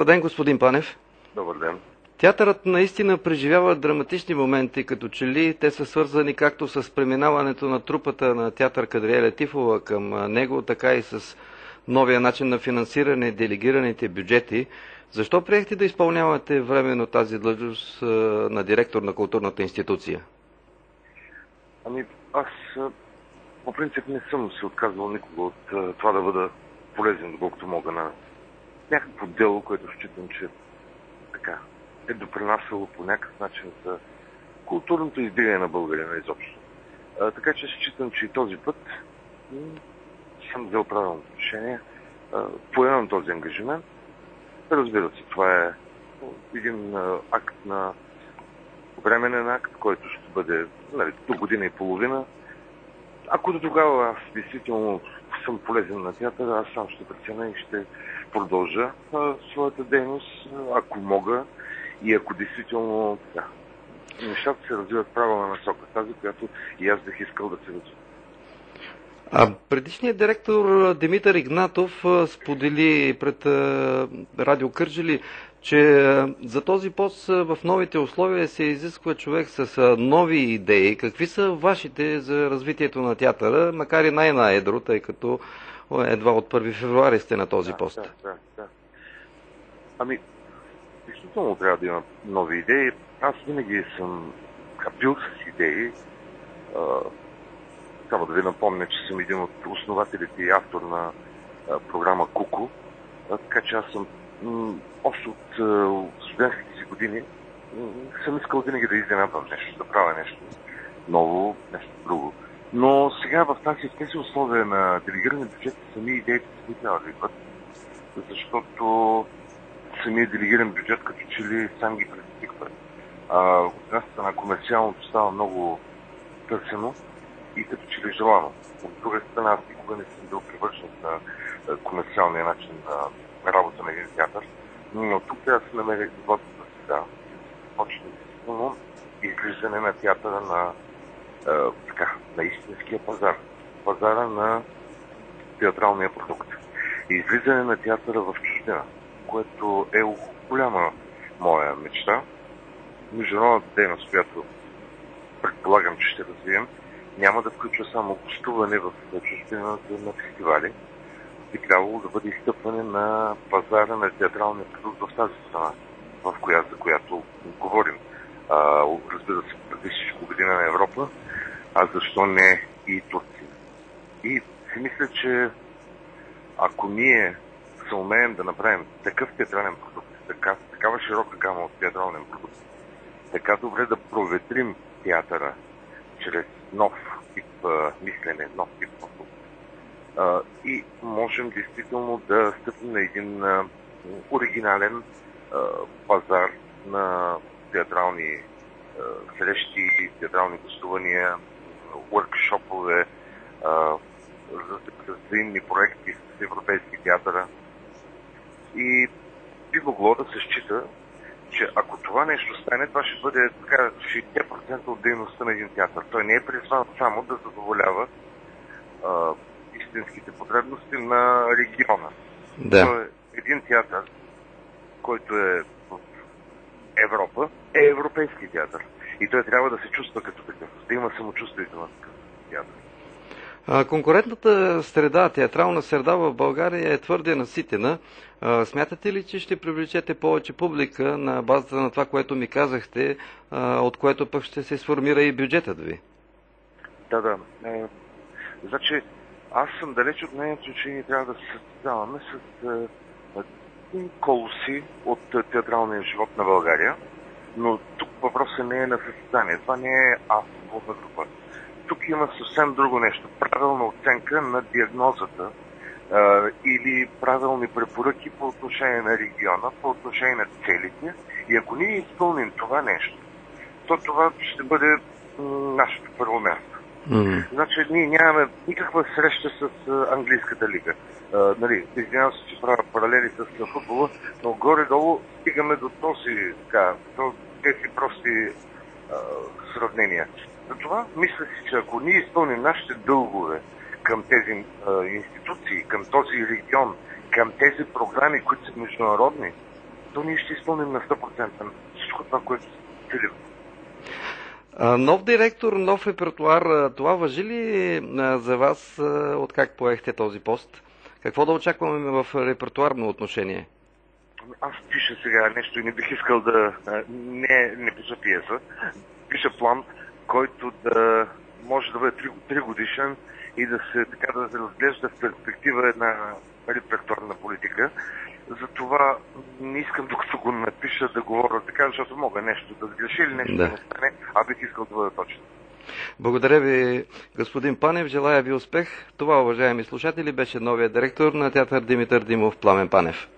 Добър ден, господин Панев. Добър ден. Театърът наистина преживява драматични моменти, като че ли те са свързани както с преминаването на трупата на театър Кадрие Лятифова към него, така и с новия начин на финансиране и делегираните бюджети. Защо приехте да изпълнявате временно тази длъжност на директор на културната институция? Аз по принцип не съм се отказвал никога от това да бъда полезен, доколкото мога на някакво дело, което считам, че така е допринасяло по някакъв начин за културното издигане на българина изобщо. Така че считам, че и този път съм взел правилното решение. Поемам този ангажимент. Разбира се, това е един акт на временен акт, който ще бъде до година и половина. Ако до тогава аз действително съм полезен на театъра, аз сам ще преценя и ще продължа своята дейност, ако мога и ако действително нещата се развиват в правилна насока, тази, която и аз бих искал да се развива. Предишният директор Димитър Игнатов сподели пред Радио Кърджали, че за този пост в новите условия се изисква човек с нови идеи. Какви са вашите за развитието на театъра, макар и най-наедро, тъй като едва от 1 февруари сте на този пост? Да. Действително трябва да има нови идеи. Аз винаги съм бил с идеи. Само да ви напомня, че съм един от основателите и автор на програма Куко. Така че аз съм още от студентските си години съм искал винаги да изненадвам нещо, да правя нещо ново, нещо друго. Но сега в тези условия на делегирани бюджети сами идеите си трябва да идват, защото самия делегиран бюджет като че ли сам ги предизвиква. От една страна комерциалното става много търсено и като че ли желано. От друга страна аз никога не съм бил привържен на комерциалния начин на работа на един театър, но тук трябва да се намери добрата среда. Почне действително излизане на театъра на истинския пазар. Пазара на театралния продукт. И излизане на театъра в чужбина, което е голяма моя мечта. Международната дейност, която предполагам, че ще развием, няма да включва само гостуване в чужбина на фестивали. Би трябвало да бъде изтъпване на пазара на театралния продукт в тази страна, за която говорим. Разбира се, преди всичко година на Европа, а защо не и Турция. И си мисля, че ако ние се умеем да направим такъв театрален продукт, такава широка гама от театрален продукт, така добре да проветрим театъра чрез нов тип мислене, нов тип продукт, и можем действително да стъпим на един оригинален пазар на театрални срещи, театрални гостувания, workshoпове, взаимни проекти с европейски театъра. И би могло да се счита, че ако това нещо стане, това ще бъде 60% от дейността на един театър. Той не е призван само да задоволява истинските потребности на региона. Да. Той е един театър, който е в Европа, е европейски театър. И той трябва да се чувства като такъв, да има самочувствието на такъв театър. Конкурентната среда, театрална среда в България е твърде наситена. Смятате ли, че ще привлечете повече публика на базата на това, което ми казахте, от което пък ще се сформира и бюджетът ви? Да. Значи, аз съм далеч от мнението, че ние трябва да се състезаваме с колоси от театралния живот на България, но тук въпросът не е на състезание. Това не е футболна група. Тук има съвсем друго нещо. Правилна оценка на диагнозата или правилни препоръки по отношение на региона, по отношение на целите. И ако ние изпълним това нещо, то това ще бъде нашето първо място. Значи ние нямаме никаква среща с английската лига. Извинявам се, че правя паралели с футбола, но горе-долу стигаме до тези прости сравнения. Затова мисля си, че ако ние изпълним нашите дългове към тези институции, към този регион, към тези програми, които са международни, то ние ще изпълним на 100% всичко това, което целим. Нов директор, нов репертуар, това важи ли за вас, откак поехте този пост? Какво да очакваме в репертуарно отношение? Аз пиша сега нещо и не бих искал да... Не пиша пиеса. Пиша план, който да може да бъде 3 годишен и да се разглежда в перспектива една репертуарна политика. Затова не искам, докато го напиша, да говоря така, защото мога нещо да сгреши или нещо да не стане, а бих искал да бъда точно. Благодаря ви, господин Панев. Желая ви успех. Това, уважаеми слушатели, беше новия директор на театър Димитър Димов, Пламен Панев.